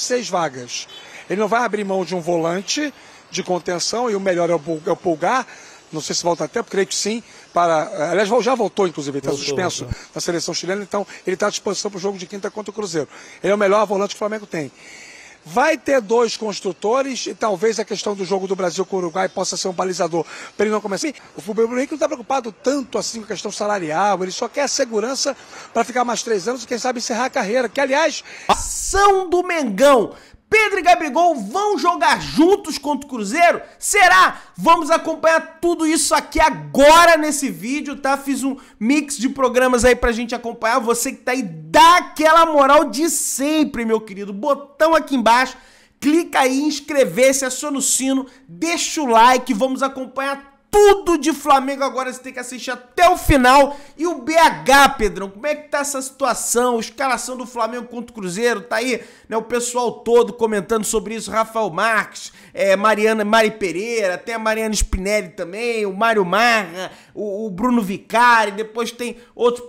6 vagas. Ele não vai abrir mão de um volante de contenção, e o melhor é o Pulgar. Não sei se volta a tempo, creio que sim. Aliás, já voltou, inclusive, ele está suspenso na seleção chilena, então ele está à disposição para o jogo de quinta contra o Cruzeiro. Ele é o melhor volante que o Flamengo tem. Vai ter 2 construtores e talvez a questão do jogo do Brasil com o Uruguai possa ser um balizador para ele não começar. O Bruno Henrique não está preocupado tanto assim com a questão salarial, ele só quer segurança para ficar mais 3 anos e quem sabe encerrar a carreira, que aliás... Ação do Mengão! Pedro e Gabigol vão jogar juntos contra o Cruzeiro? Será? Vamos acompanhar tudo isso aqui agora nesse vídeo, tá? Fiz um mix de programas aí pra gente acompanhar. Você que tá aí, dá aquela moral de sempre, meu querido. Botão aqui embaixo, clica aí em inscrever-se, aciona o sino, deixa o like, vamos acompanhar tudo de Flamengo agora, você tem que assistir até o final. E o BH, Pedrão, como é que tá essa situação? Escalação do Flamengo contra o Cruzeiro, tá aí, né, o pessoal todo comentando sobre isso, Rafael Marques, Mari Pereira, tem a Mariana Spinelli também, o Mário Marra, o Bruno Vicari, depois tem outros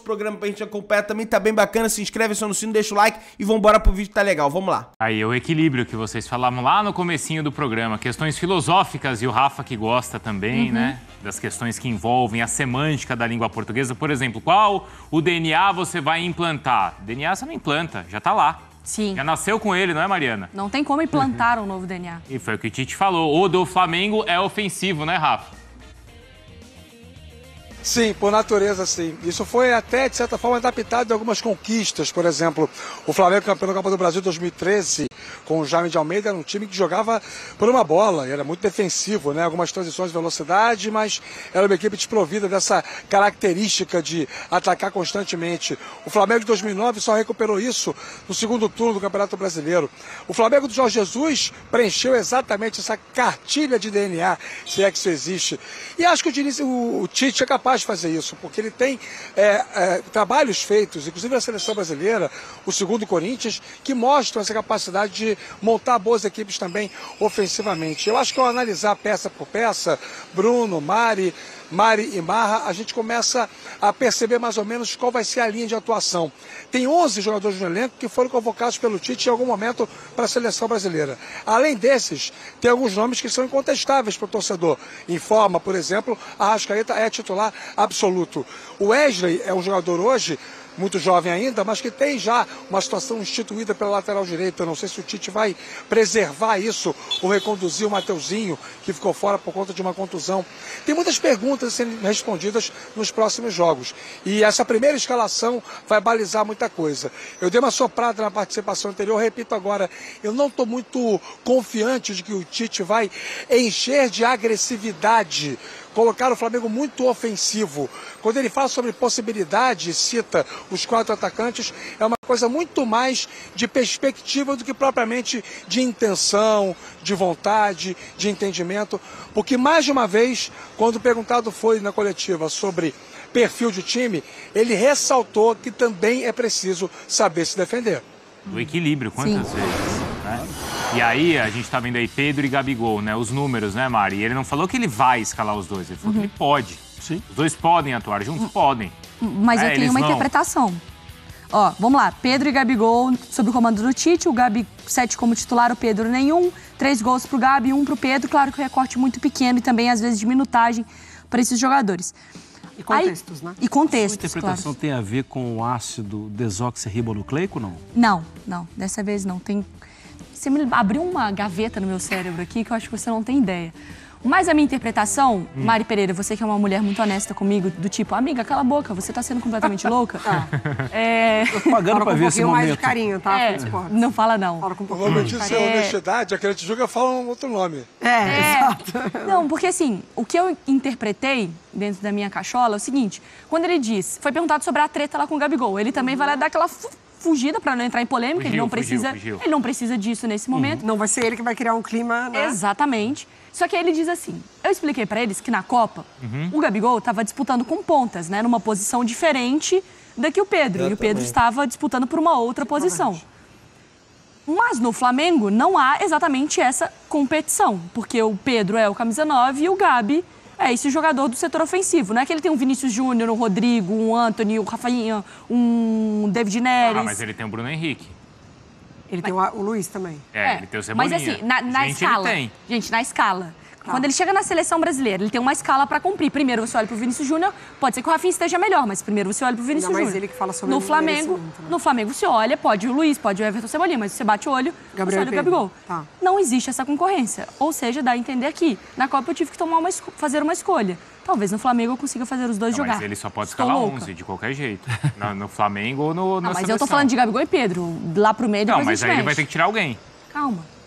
programas pra gente acompanhar também, tá bem bacana, se inscreve, aciona o sino, deixa o like e vambora pro vídeo, tá legal, vamos lá. Aí, o equilíbrio que vocês falavam lá no comecinho do programa, questões filosóficas, e o Rafa que gosta também, né, das questões que envolvem a semântica da língua portuguesa. Por exemplo, qual o DNA você vai implantar? DNA você não implanta, já tá lá. Sim. Já nasceu com ele, não é, Mariana? Não tem como implantar um novo DNA. E foi o que o Tite falou. O do Flamengo é ofensivo, né, Rafa? Sim, por natureza, sim. Isso foi até, de certa forma, adaptado em algumas conquistas. Por exemplo, o Flamengo campeão da Copa do Brasil 2013, com o Jaime de Almeida, era um time que jogava por uma bola, era muito defensivo, né? Algumas transições de velocidade, mas era uma equipe desprovida dessa característica de atacar constantemente. O Flamengo de 2009 só recuperou isso no segundo turno do Campeonato Brasileiro. O Flamengo do Jorge Jesus preencheu exatamente essa cartilha de DNA, se é que isso existe. E acho que o Tite é capaz de fazer isso, porque ele tem trabalhos feitos, inclusive na seleção brasileira, o segundo Corinthians, que mostram essa capacidade de montar boas equipes também ofensivamente. Eu acho que ao analisar peça por peça, Bruno, Mari e Marra, a gente começa a perceber mais ou menos qual vai ser a linha de atuação. Tem 11 jogadores no elenco que foram convocados pelo Tite em algum momento para a seleção brasileira. Além desses, tem alguns nomes que são incontestáveis para o torcedor. Em forma, por exemplo, a Arrascaeta é titular absoluto. O Wesley é um jogador hoje muito jovem ainda, mas que tem já uma situação instituída pela lateral direita. Eu não sei se o Tite vai preservar isso ou reconduzir o Mateuzinho, que ficou fora por conta de uma contusão. Tem muitas perguntas sendo respondidas nos próximos jogos. E essa primeira escalação vai balizar muita coisa. Eu dei uma soprada na participação anterior, repito agora, eu não estou muito confiante de que o Tite vai encher de agressividade, colocar o Flamengo muito ofensivo. Quando ele fala sobre possibilidade, cita os 4 atacantes, é uma coisa muito mais de perspectiva do que propriamente de intenção, de vontade, de entendimento. Porque mais de uma vez, quando perguntado foi na coletiva sobre perfil de time, ele ressaltou que também é preciso saber se defender. O equilíbrio, quantas vezes, né? E aí, a gente tá vendo aí Pedro e Gabigol, né? Os números, né, Mari? E ele não falou que ele vai escalar os dois, ele falou que ele pode. Sim. Os dois podem atuar juntos? Podem. Mas eu tenho uma interpretação. Ó, vamos lá. Pedro e Gabigol sob o comando do Tite, o Gabi 7 como titular, o Pedro nenhum. 3 gols pro Gabi, 1 pro Pedro. Claro que o recorte muito pequeno e também, às vezes, de minutagem para esses jogadores. E contextos, né? E contextos, A interpretação tem a ver com o ácido desoxirribonucleico, não? Não. Dessa vez não. Você me abriu uma gaveta no meu cérebro aqui que eu acho que você não tem ideia. Mas a minha interpretação, Mari Pereira, você que é uma mulher muito honesta comigo, do tipo, amiga, cala a boca, você tá sendo completamente louca. Tô pagando pra ver esse momento. mais de carinho, tá? Não fala não. Fala com um O pouquinho nome mais de disso carinho. é honestidade, a que a gente julga fala um outro nome. Exato. Não, porque assim, o que eu interpretei dentro da minha cachola é o seguinte, quando ele diz, foi perguntado sobre a treta lá com o Gabigol, ele também vai lá dar aquela fugida para não entrar em polêmica, ele não precisa disso nesse momento. Não vai ser ele que vai criar um clima, né? Exatamente. Só que aí ele diz assim, eu expliquei para eles que na Copa, o Gabigol estava disputando com pontas, né, numa posição diferente da que o Pedro, e o Pedro estava disputando por uma outra posição. Mas no Flamengo não há exatamente essa competição, porque o Pedro é o camisa 9 e o Gabi é esse jogador do setor ofensivo. Não é que ele tem um Vinícius Júnior, um Rodrigo, um Antony, um Rafainha, um David Neres. Ah, mas ele tem o Bruno Henrique. Ele tem o Luiz também. Ele tem o Cebolinha. Mas assim, na Gente, escala. ele tem. Gente, na escala. Quando ele chega na seleção brasileira, ele tem uma escala pra cumprir. Primeiro você olha pro Vinícius Júnior, pode ser que o Rafinha esteja melhor, mas primeiro você olha pro Vinícius Ainda Júnior. mais ele que fala sobre no o Flamengo, merecimento, né? no Flamengo você olha, pode o Luiz, pode o Everton Cebolinha, mas você bate o olho, Gabriel você olha o e Pedro. Gabigol. Tá. Não existe essa concorrência. Ou seja, dá a entender que na Copa eu tive que fazer uma escolha. Talvez no Flamengo eu consiga fazer os dois jogar. Mas ele só pode Estou escalar louca. 11, de qualquer jeito. No Flamengo ou na Não, mas seleção. eu tô falando de Gabigol e Pedro. Lá pro meio, depois Não, mas a aí gente ele vai mexe. ter que tirar alguém. Calma.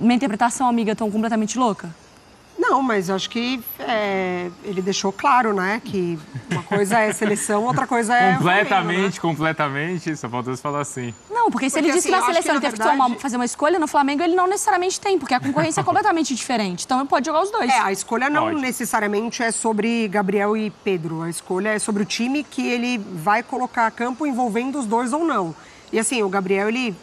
Minha interpretação, amiga, tão completamente louca? Não, mas eu acho que ele deixou claro, né? Que uma coisa é seleção, outra coisa é Completamente. Só faltou você falar assim. Não, porque se ele Porque, disse que assim, na eu acho seleção que, ele na teve que verdade- fazer uma escolha, no Flamengo ele não necessariamente tem, porque a concorrência é completamente diferente. Então ele pode jogar os dois. A escolha não Pode. necessariamente é sobre Gabriel e Pedro. A escolha é sobre o time que ele vai colocar a campo envolvendo os dois ou não. E assim, o Gabriel, ele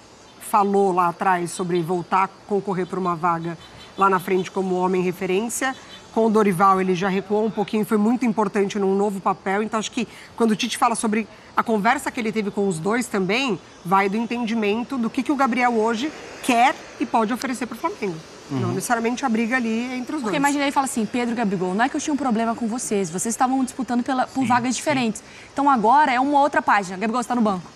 falou lá atrás sobre voltar a concorrer por uma vaga lá na frente como homem referência. Com o Dorival, ele já recuou um pouquinho, foi muito importante num novo papel. Então, acho que quando o Tite fala sobre a conversa que ele teve com os dois também, vai do entendimento do que o Gabriel hoje quer e pode oferecer para o Flamengo. Não necessariamente a briga ali entre os Porque dois. imagina ele fala assim, Pedro e Gabigol, não é que eu tinha um problema com vocês estavam disputando por vagas diferentes. Então agora é uma outra página, Gabigol está no banco.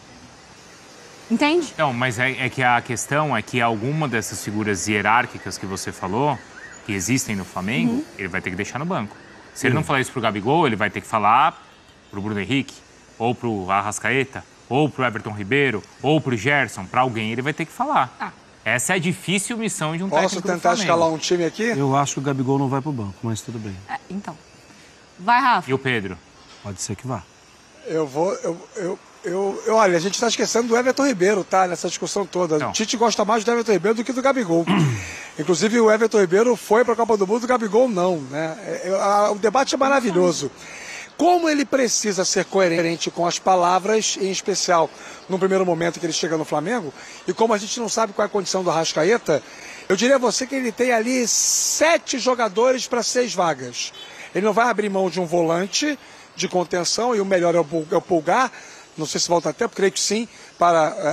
Entende? Não, mas é que a questão é que alguma dessas figuras hierárquicas que você falou, que existem no Flamengo, ele vai ter que deixar no banco. Se ele não falar isso pro Gabigol, ele vai ter que falar pro Bruno Henrique, ou pro Arrascaeta, ou pro Everton Ribeiro, ou pro Gerson, pra alguém ele vai ter que falar. Essa é a difícil missão de um técnico Posso do tentar Flamengo. escalar um time aqui? Eu acho que o Gabigol não vai pro banco, mas tudo bem. Então. Vai, Rafa. E o Pedro? Pode ser que vá. Olha, a gente está esquecendo do Everton Ribeiro, tá? Nessa discussão toda. Não. O Tite gosta mais do Everton Ribeiro do que do Gabigol. Inclusive, o Everton Ribeiro foi para a Copa do Mundo, o Gabigol não, né? O debate é maravilhoso. Como ele precisa ser coerente com as palavras, em especial no primeiro momento que ele chega no Flamengo, e como a gente não sabe qual é a condição do Arrascaeta, eu diria a você que ele tem ali 7 jogadores para 6 vagas. Ele não vai abrir mão de um volante de contenção, e o melhor é o Pulgar. Não sei se volta a tempo, creio que sim.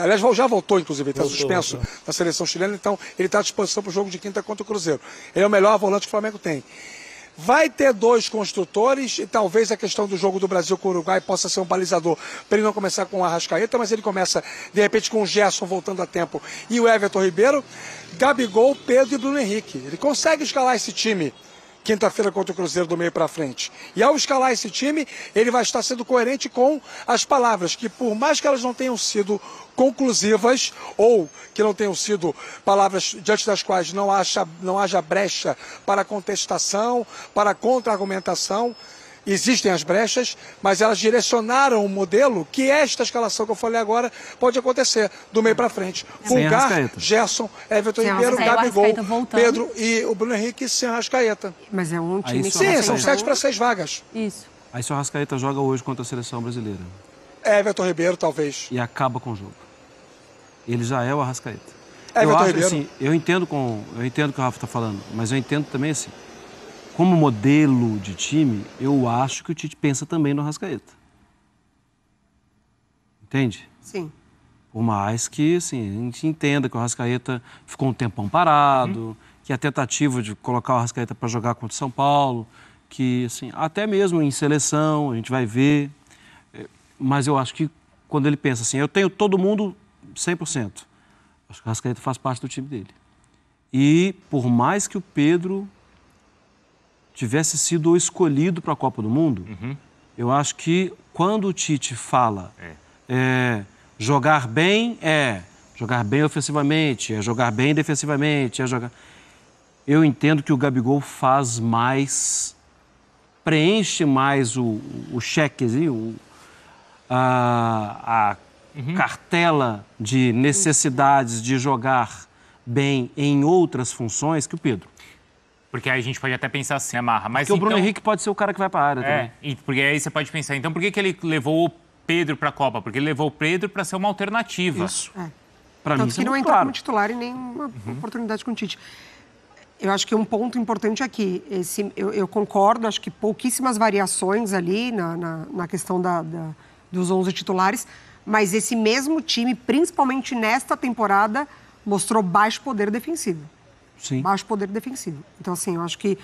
Aliás, já voltou, inclusive, ele está suspenso na seleção chilena, então ele está à disposição para o jogo de quinta contra o Cruzeiro. Ele é o melhor volante que o Flamengo tem. Vai ter 2 construtores, e talvez a questão do jogo do Brasil com o Uruguai possa ser um balizador para ele não começar com o Arrascaeta, mas ele começa, de repente, com o Gerson voltando a tempo e o Everton Ribeiro, Gabigol, Pedro e Bruno Henrique. Ele consegue escalar esse time quinta-feira contra o Cruzeiro do meio para frente. E ao escalar esse time, ele vai estar sendo coerente com as palavras, que por mais que elas não tenham sido conclusivas, ou que não tenham sido palavras diante das quais não haja brecha para contestação, para contra-argumentação, existem as brechas, mas elas direcionaram o modelo que esta escalação que eu falei agora pode acontecer, do meio para frente. Sem Pulgar, Arrascaeta. Gerson, Everton Sem Ribeiro, Arrascaeta. Gabigol, Arrascaeta voltando. Pedro e o Bruno Henrique sem Arrascaeta. Mas é um time Aí que... só Sim, Arrascaeta. são 7 para 6 vagas. Isso. Aí se o Arrascaeta joga hoje contra a seleção brasileira Everton Ribeiro, talvez. e acaba com o jogo. Ele já é o Arrascaeta. Everton Ribeiro. Assim, eu entendo o que o Rafa está falando, mas eu entendo também assim, como modelo de time, eu acho que o Tite pensa também no Arrascaeta. Entende? Sim. Por mais que, assim, a gente entenda que o Arrascaeta ficou um tempão parado, que a tentativa de colocar o Arrascaeta para jogar contra o São Paulo, que, assim, até mesmo em seleção, a gente vai ver. Mas eu acho que quando ele pensa assim, eu tenho todo mundo 100%, acho que o Arrascaeta faz parte do time dele. E por mais que o Pedro tivesse sido o escolhido para a Copa do Mundo, eu acho que quando o Tite fala jogar bem ofensivamente, jogar bem defensivamente, eu entendo que o Gabigol faz mais, preenche mais o chequezinho, a cartela de necessidades de jogar bem em outras funções que o Pedro. Porque aí a gente pode até pensar assim, Amarra, mas Porque o Bruno então- Henrique pode ser o cara que vai para a área também. Porque aí você pode pensar, então por que ele levou o Pedro para a Copa? Porque ele levou o Pedro para ser uma alternativa. Isso. É. Para mim, Tanto isso que é não muito entrar claro. como titular em nenhuma oportunidade com o Tite. Eu acho que um ponto importante aqui, eu concordo, acho que pouquíssimas variações ali na questão dos 11 titulares, Mas esse mesmo time, principalmente nesta temporada, mostrou baixo poder defensivo. Sim. Baixo poder defensivo. Então, assim, eu acho que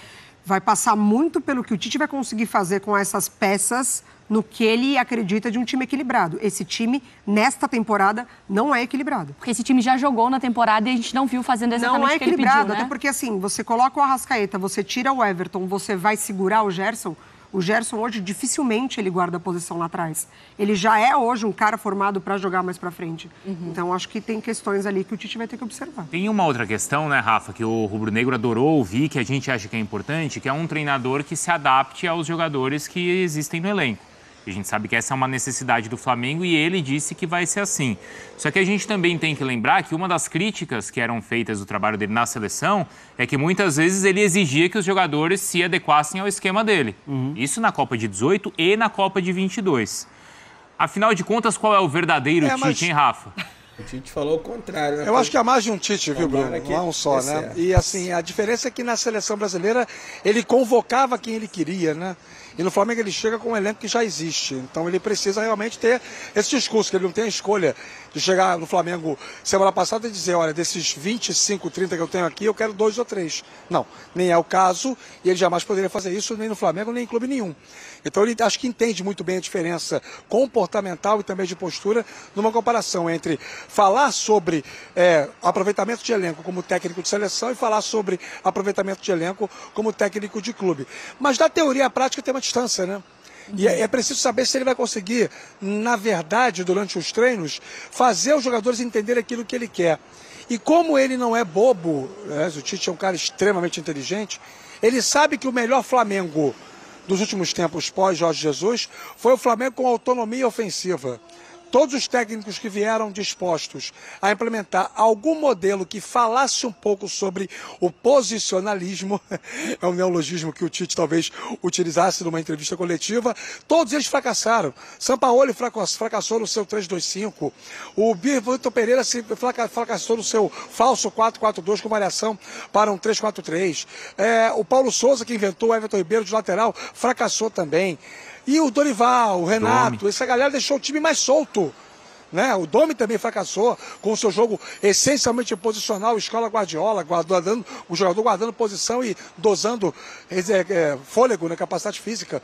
vai passar muito pelo que o Tite vai conseguir fazer com essas peças no que ele acredita de um time equilibrado. Esse time, nesta temporada, não é equilibrado. Porque esse time já jogou na temporada e a gente não viu fazendo exatamente Não é o que ele equilibrado, pediu, né? até porque, assim, você coloca o Arrascaeta, você tira o Everton, você vai segurar o Gerson hoje dificilmente ele guarda a posição lá atrás. Ele já é hoje um cara formado para jogar mais para frente. Então, acho que tem questões ali que o Tite vai ter que observar. Tem uma outra questão, né, Rafa, que o Rubro Negro adorou ouvir, que a gente acha que é importante, que é um treinador que se adapte aos jogadores que existem no elenco. A gente sabe que essa é uma necessidade do Flamengo e ele disse que vai ser assim. Só que a gente também tem que lembrar que uma das críticas que eram feitas do trabalho dele na seleção é que muitas vezes ele exigia que os jogadores se adequassem ao esquema dele. Isso na Copa de 18 e na Copa de 22. Afinal de contas, qual é o verdadeiro Tite, hein, Rafa? O Tite falou o contrário, né? Eu acho que há mais de um Tite, viu, Bruno? Não é um só, né? certo. E assim, a diferença é que na seleção brasileira ele convocava quem ele queria, né? E no Flamengo ele chega com um elenco que já existe. Então ele precisa realmente ter esse discurso, que ele não tem a escolha de chegar no Flamengo semana passada e dizer, olha, desses 25, 30 que eu tenho aqui, eu quero 2 ou 3. Não, nem é o caso e ele jamais poderia fazer isso nem no Flamengo, nem em clube nenhum. Então ele acho que entende muito bem a diferença comportamental e também de postura numa comparação entre falar sobre aproveitamento de elenco como técnico de seleção e falar sobre aproveitamento de elenco como técnico de clube. Mas da teoria à prática tem uma distância, né? E é preciso saber se ele vai conseguir, na verdade, durante os treinos, fazer os jogadores entenderem aquilo que ele quer. E como ele não é bobo, né? O Tite é um cara extremamente inteligente, ele sabe que o melhor Flamengo dos últimos tempos pós-Jorge Jesus foi o Flamengo com autonomia ofensiva. Todos os técnicos que vieram dispostos a implementar algum modelo que falasse um pouco sobre o posicionalismo, é um neologismo que o Tite talvez utilizasse numa entrevista coletiva, todos eles fracassaram. Sampaoli fracassou no seu 3-2-5, o Vitor Pereira fracassou no seu falso 4-4-2 com variação para um 3-4-3. O Paulo Souza, que inventou o Everton Ribeiro de lateral, fracassou também. E o Dorival, o Renato, essa galera deixou o time mais solto. Né? O Domi também fracassou com o seu jogo essencialmente posicional, escola Guardiola, o jogador guardando posição e dosando fôlego, né, capacidade física.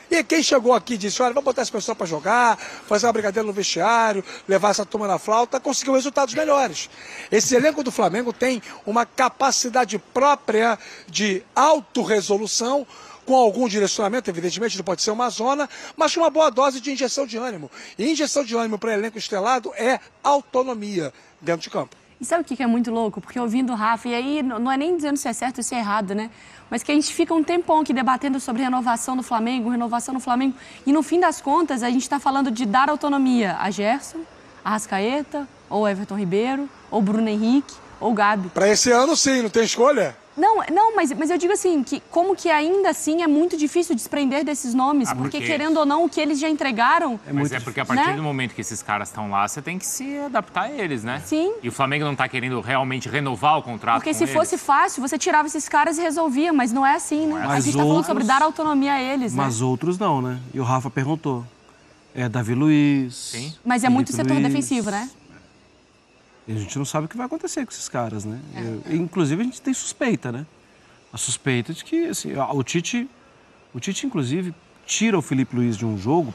E quem chegou aqui e disse, olha, vamos botar esse pessoal para jogar, fazer uma brincadeira no vestiário, levar essa turma na flauta, conseguiu resultados melhores. Esse elenco do Flamengo tem uma capacidade própria de autorresolução, com algum direcionamento, evidentemente não pode ser uma zona, mas com uma boa dose de injeção de ânimo. E injeção de ânimo para elenco estrelado é autonomia dentro de campo. E sabe o que é muito louco? Porque ouvindo o Rafa, e aí não é nem dizendo se é certo ou se é errado, né? Mas que a gente fica um tempão aqui debatendo sobre renovação do Flamengo, e no fim das contas a gente está falando de dar autonomia a Gerson, a Arrascaeta, ou Everton Ribeiro, ou Bruno Henrique, ou Gabi. Para esse ano sim, não tem escolha? Não, mas eu digo assim, que como que ainda assim é muito difícil desprender desses nomes, porque querendo ou não, o que eles já entregaram... Mas é porque a partir do momento que esses caras estão lá, você tem que se adaptar a eles, né? Sim. E o Flamengo não tá querendo realmente renovar o contrato Porque com se eles. fosse fácil, você tirava esses caras e resolvia, mas não é assim, né? A gente tá falando sobre dar autonomia a eles, né? Mas outros não, né? E o Rafa perguntou. Davi Luiz... Sim. Mas é muito setor defensivo, né? E a gente não sabe o que vai acontecer com esses caras, né? Inclusive, a gente tem suspeita, né? A suspeita de que, assim, o Tite, inclusive, tira o Felipe Luiz de um jogo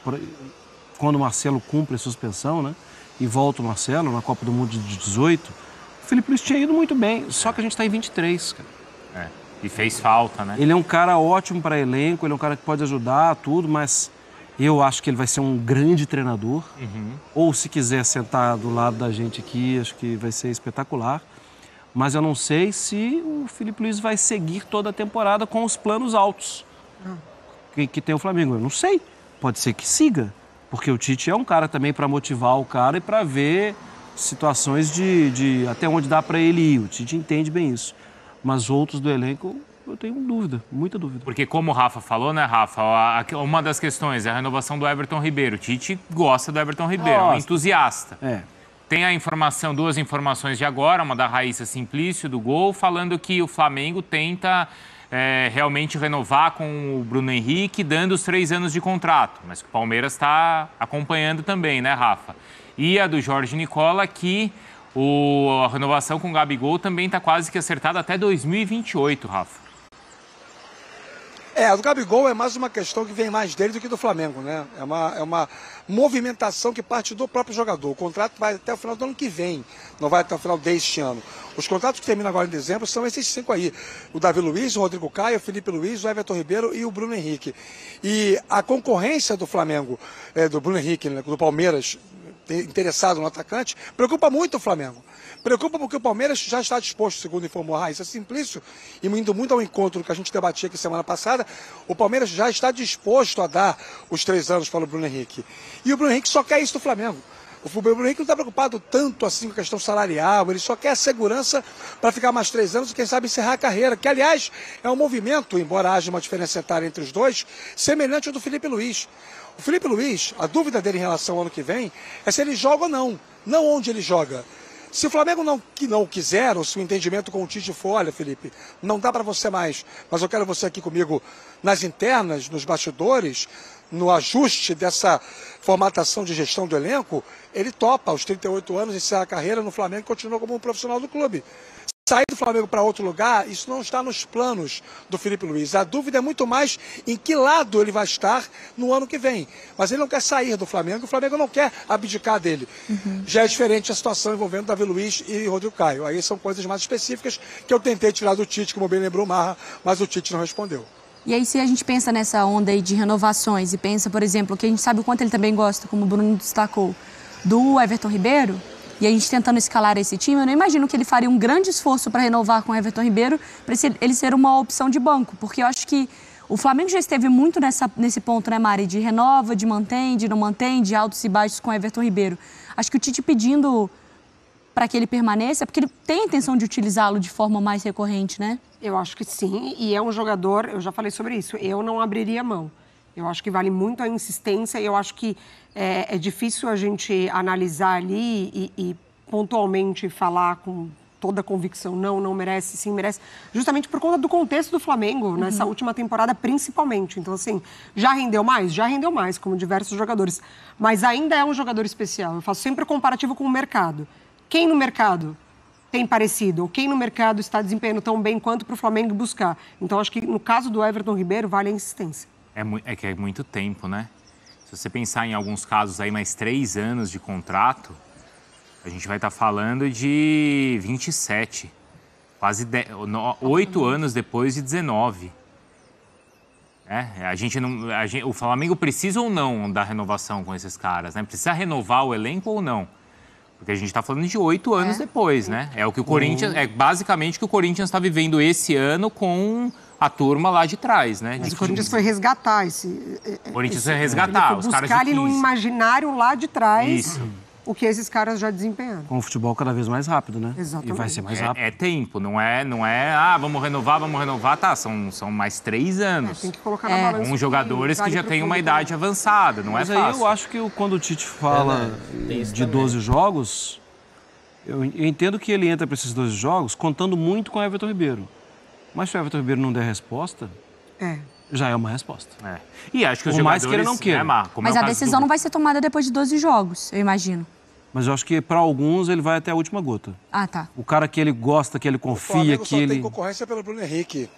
quando o Marcelo cumpre a suspensão, né? E volta o Marcelo na Copa do Mundo de 18. O Felipe Luiz tinha ido muito bem, só que a gente está em 23, cara. E fez falta, né? Ele é um cara ótimo para elenco, ele é um cara que pode ajudar, tudo, mas... Eu acho que ele vai ser um grande treinador. Ou se quiser sentar do lado da gente aqui, acho que vai ser espetacular. Mas eu não sei se o Felipe Luiz vai seguir toda a temporada com os planos altos que tem o Flamengo. Eu não sei. Pode ser que siga. Porque o Tite é um cara também para motivar o cara e para ver situações de até onde dá para ele ir. O Tite entende bem isso. Mas outros do elenco... Eu tenho dúvida, muita dúvida. Porque como o Rafa falou, né, Rafa? Uma das questões é a renovação do Everton Ribeiro. O Tite gosta do Everton Ribeiro, é um entusiasta. Tem a informação, 2 informações de agora, uma da Raíssa Simplício, do Gol, falando que o Flamengo tenta realmente renovar com o Bruno Henrique, dando os 3 anos de contrato. Mas que o Palmeiras está acompanhando também, né, Rafa? E a do Jorge Nicola, que a renovação com o Gabigol também está quase que acertada até 2028, Rafa. A do Gabigol é mais uma questão que vem mais dele do que do Flamengo, né? É uma movimentação que parte do próprio jogador. O contrato vai até o final do ano que vem, não vai até o final deste ano. Os contratos que terminam agora em dezembro são esses 5 aí. O Davi Luiz, o Rodrigo Caio, o Felipe Luiz, o Everton Ribeiro e o Bruno Henrique. E a concorrência do Flamengo, do Bruno Henrique, né, do Palmeiras, interessado no atacante, preocupa muito o Flamengo. Preocupa porque o Palmeiras já está disposto, segundo informou a Raíssa Simplício, e indo muito ao encontro que a gente debatia aqui semana passada, o Palmeiras já está disposto a dar os 3 anos para o Bruno Henrique. E o Bruno Henrique só quer isso do Flamengo. O Bruno Henrique não está preocupado tanto assim com a questão salarial, ele só quer a segurança para ficar mais 3 anos e quem sabe encerrar a carreira, que aliás é um movimento, embora haja uma diferença etária entre os dois, semelhante ao do Felipe Luiz. O Felipe Luiz, a dúvida dele em relação ao ano que vem é se ele joga ou não onde ele joga. Se o Flamengo não o quiser, ou se o entendimento com o Tite for, olha, Felipe, não dá para você mais, mas eu quero você aqui comigo nas internas, nos bastidores, no ajuste dessa formatação de gestão do elenco, ele topa aos 38 anos, encerra a carreira no Flamengo e continua como um profissional do clube. Sair do Flamengo para outro lugar, isso não está nos planos do Felipe Luiz. A dúvida é muito mais em que lado ele vai estar no ano que vem. Mas ele não quer sair do Flamengo, o Flamengo não quer abdicar dele. Já é diferente a situação envolvendo Davi Luiz e Rodrigo Caio. Aí são coisas mais específicas que eu tentei tirar do Tite, como bem lembrou o Marra, mas o Tite não respondeu. E aí, se a gente pensa nessa onda aí de renovações e pensa, por exemplo, que a gente sabe o quanto ele também gosta, como o Bruno destacou, do Everton Ribeiro, e a gente tentando escalar esse time, eu não imagino que ele faria um grande esforço para renovar com o Everton Ribeiro, para ele ser uma opção de banco, porque eu acho que o Flamengo já esteve muito nesse ponto, né, Mari, de renova, de mantém, de não mantém, de altos e baixos com o Everton Ribeiro. Acho que o Tite pedindo para que ele permaneça, porque ele tem a intenção de utilizá-lo de forma mais recorrente, né? Eu acho que sim, e é um jogador, eu já falei sobre isso, eu não abriria mão. Eu acho que vale muito a insistência e eu acho que é difícil a gente analisar ali e pontualmente falar com toda a convicção, não merece, sim merece, justamente por conta do contexto do Flamengo, nessa última temporada principalmente. Então, assim, já rendeu mais, como diversos jogadores, mas ainda é um jogador especial. Eu faço sempre o comparativo com o mercado. Quem no mercado tem parecido, ou quem no mercado está desempenhando tão bem quanto para o Flamengo buscar? Então, acho que no caso do Everton Ribeiro, vale a insistência. É que é muito tempo, né? Se você pensar em alguns casos aí, mais 3 anos de contrato, a gente vai estar falando de 27. Quase 8 anos depois de 19. O Flamengo precisa ou não da renovação com esses caras, né? Precisa renovar o elenco ou não? Porque a gente está falando de 8 anos depois, né? É o que o Corinthians, é basicamente o que o Corinthians está vivendo esse ano com a turma lá de trás, né? Mas o Corinthians foi resgatar O Corinthians foi resgatar os caras de 15. Buscar ali no imaginário lá de trás o que esses caras já desempenharam. Com o futebol cada vez mais rápido, né? Exatamente. E vai ser mais rápido. É tempo, não é, vamos renovar, tá, são mais 3 anos. Tem que colocar na balança. Com jogadores que já têm uma idade avançada, não mas é fácil. Mas aí eu acho que quando o Tite fala de 12 jogos, eu entendo que ele entra para esses 12 jogos contando muito com o Everton Ribeiro. Mas se o Everton Ribeiro não der resposta, já é uma resposta. E acho que os jogadores... mais que ele não queira. Mas a decisão não vai ser tomada depois de 12 jogos, eu imagino. Mas eu acho que para alguns ele vai até a última gota. Ah, tá. O cara que ele gosta, que ele confia, que ele... tem concorrência pelo Bruno Henrique.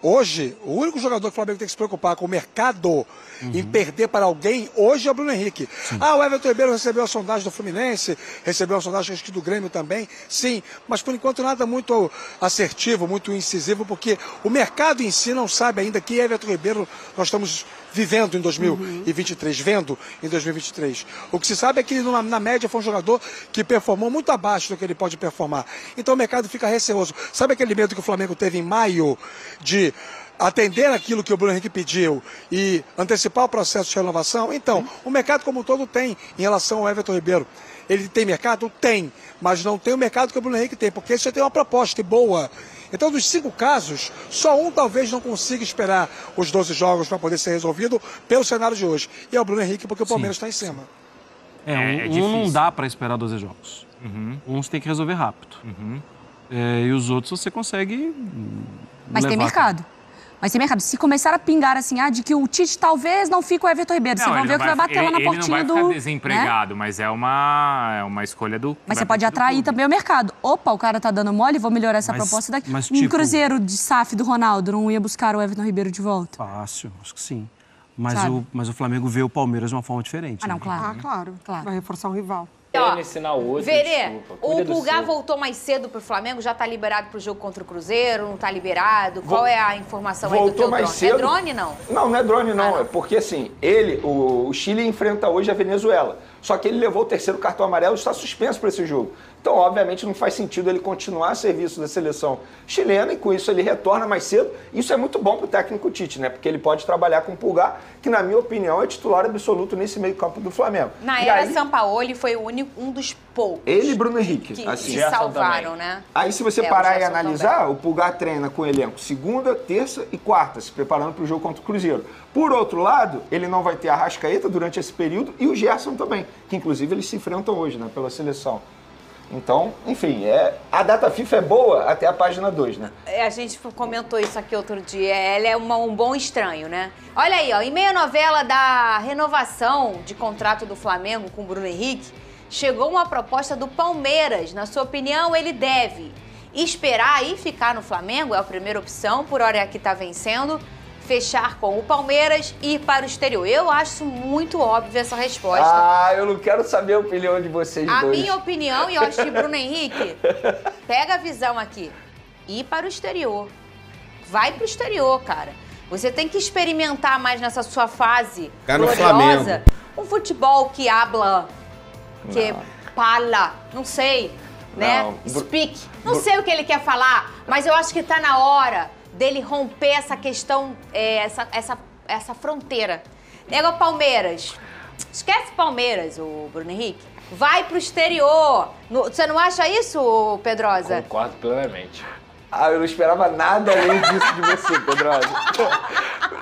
Hoje, o único jogador que o Flamengo tem que se preocupar com o mercado em perder para alguém, hoje é o Bruno Henrique. Sim. O Everton Ribeiro recebeu a sondagem do Fluminense, recebeu a sondagem acho que do Grêmio também, sim, mas por enquanto nada muito assertivo, muito incisivo, porque o mercado em si não sabe ainda que Everton Ribeiro nós estamos vivendo em 2023, vendo em 2023. O que se sabe é que ele, na média, foi um jogador que performou muito abaixo do que ele pode performar. Então o mercado fica receoso. Sabe aquele medo que o Flamengo teve em maio de atender aquilo que o Bruno Henrique pediu e antecipar o processo de renovação? Então, o mercado como um todo tem em relação ao Everton Ribeiro. Ele tem mercado? Tem, mas não tem o mercado que o Bruno Henrique tem, porque ele já tem uma proposta boa. Então, dos 5 casos, só um talvez não consiga esperar os 12 jogos para poder ser resolvido pelo cenário de hoje. E é o Bruno Henrique, porque o Palmeiras está em cima. Não dá para esperar 12 jogos. Uns tem que resolver rápido. E os outros você consegue Mas tem mercado. Mas tem mercado. Se começar a pingar assim, de que o Tite talvez não fique o Everton Ribeiro, vocês vão ver que vai bater lá na portinha do... Ele não vai ficar desempregado, mas é uma escolha do... Mas você pode atrair também o mercado. Opa, o cara tá dando mole, vou melhorar essa proposta daqui. Mas, um Cruzeiro de SAF do Ronaldo não ia buscar o Everton Ribeiro de volta? Fácil, acho que sim. Mas o Flamengo vê o Palmeiras de uma forma diferente. Não, claro. Claro. Vai reforçar um rival. Ensinar o outro. Verê, o Pulgar voltou mais cedo pro Flamengo, já tá liberado pro jogo contra o Cruzeiro, não tá liberado? Qual é a informação aí do teu drone? Cedo. É drone, não? Não é drone, não. É porque, assim, o Chile enfrenta hoje a Venezuela. Só que ele levou o terceiro cartão amarelo e está suspenso para esse jogo. Então, obviamente, não faz sentido ele continuar a serviço da seleção chilena e, com isso, ele retorna mais cedo. Isso é muito bom para o técnico Tite, né? Porque ele pode trabalhar com o Pulgar, que, na minha opinião, é titular absoluto nesse meio-campo do Flamengo. Na era Sampaoli, foi um dos poucos. Ele e Bruno Henrique. Que assim, salvaram, né? Aí, se você parar e analisar, o Pulgar treina com o elenco segunda, terça e quarta, se preparando para o jogo contra o Cruzeiro. Por outro lado, ele não vai ter a Arrascaeta durante esse período e o Gerson também, que, inclusive, eles se enfrentam hoje, né? Pela seleção. Então, enfim, a data FIFA é boa até a página 2, né? A gente comentou isso aqui outro dia. Ela é um bom estranho, né? Olha aí, ó, em meio à novela da renovação de contrato do Flamengo com o Bruno Henrique, chegou uma proposta do Palmeiras. Na sua opinião, ele deve esperar e ficar no Flamengo? É a primeira opção, por hora é que tá vencendo. Fechar com o Palmeiras e ir para o exterior. Eu acho muito óbvia essa resposta. Eu não quero saber a opinião de vocês dois. A minha opinião, e eu acho que Bruno Henrique, pega a visão aqui. Ir para o exterior. Vai para o exterior, cara. Você tem que experimentar mais nessa sua fase gloriosa. Um futebol que habla, que fala, não sei, né? Speak. Não sei o que ele quer falar, mas eu acho que tá na hora dele romper essa questão, essa fronteira. Nega o Palmeiras. Esquece Palmeiras, o Bruno Henrique. Vai pro exterior. Você não acha isso, Pedrosa? Concordo plenamente. Eu não esperava nada além disso de você, Pedrosa.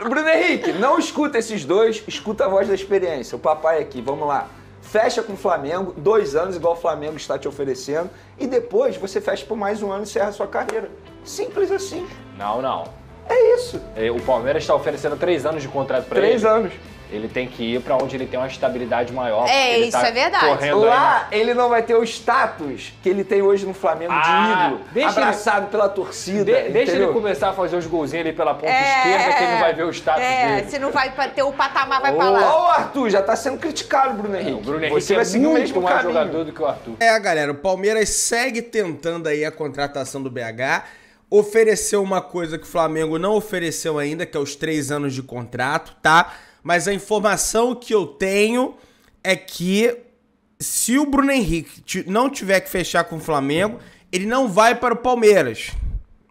Bruno Henrique, não escuta esses dois, escuta a voz da experiência. O papai aqui, vamos lá. Fecha com o Flamengo, 2 anos, igual o Flamengo está te oferecendo, e depois você fecha por mais 1 ano e encerra a sua carreira. Simples assim. Não. É isso. O Palmeiras está oferecendo 3 anos de contrato para ele. 3 anos. Ele tem que ir para onde ele tem uma estabilidade maior. Isso tá é verdade. Lá ele não vai ter o status que ele tem hoje no Flamengo de ídolo, abraçado pela torcida. Deixa ele começar a fazer os golzinhos ali pela ponta esquerda, que ele não vai ver o status dele. Se não vai ter o patamar, vai pra lá. Ô, Arthur, já tá sendo criticado, Bruno Henrique. O Bruno Henrique você vai seguir o mesmo mais caminho. jogador do que o Arthur. Galera, o Palmeiras segue tentando aí a contratação do BH. Ofereceu uma coisa que o Flamengo não ofereceu ainda, que é os 3 anos de contrato, tá? Mas a informação que eu tenho é que se o Bruno Henrique não tiver que fechar com o Flamengo, ele não vai para o Palmeiras.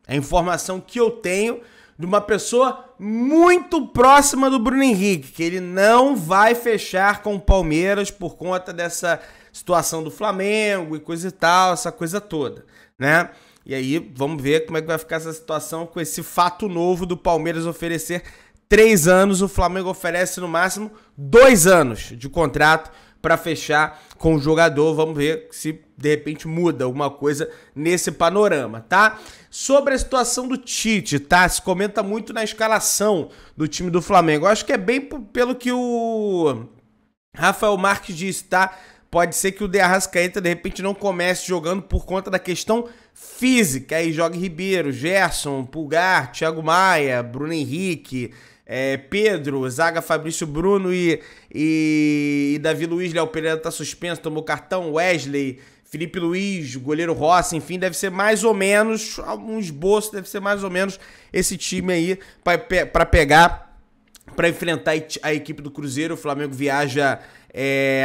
É a informação que eu tenho de uma pessoa muito próxima do Bruno Henrique, que ele não vai fechar com o Palmeiras por conta dessa situação do Flamengo e coisa e tal, essa coisa toda, né? E aí, vamos ver como é que vai ficar essa situação com esse fato novo do Palmeiras oferecer 3 anos, o Flamengo oferece no máximo 2 anos de contrato para fechar com o jogador. Vamos ver se de repente muda alguma coisa nesse panorama, tá? Sobre a situação do Tite, tá? Se comenta muito na escalação do time do Flamengo. Eu acho que é bem pelo que o Rafael Marques disse, tá? Pode ser que o De Arrascaeta de repente não comece jogando por conta da questão física. Aí joga Ribeiro, Gerson, Pulgar, Thiago Maia, Bruno Henrique, Pedro, zaga Fabrício Bruno e Davi Luiz. Léo Pereira tá suspenso, tomou cartão. Wesley, Felipe Luiz, goleiro Rossi, enfim, deve ser mais ou menos, algum esboço, deve ser mais ou menos esse time aí para pegar, para enfrentar a equipe do Cruzeiro. O Flamengo viaja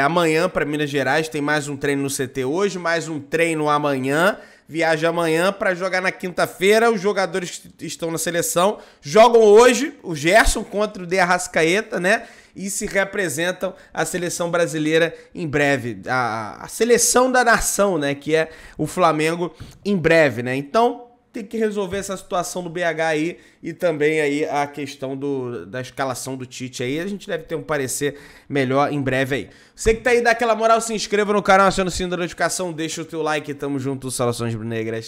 amanhã para Minas Gerais, tem mais um treino no CT hoje, mais um treino amanhã. Viaja amanhã para jogar na quinta-feira. Os jogadores que estão na seleção jogam hoje, o Gerson contra o De Arrascaeta, né? E se representam a seleção brasileira em breve. A seleção da nação, né? Que é o Flamengo em breve, né? Então tem que resolver essa situação do BH aí e também aí a questão da escalação do Tite aí. A gente deve ter um parecer melhor em breve aí. Você que tá aí, dá aquela moral, se inscreva no canal, aciona o sininho da notificação, deixa o teu like, tamo junto, saudações rubro-negras.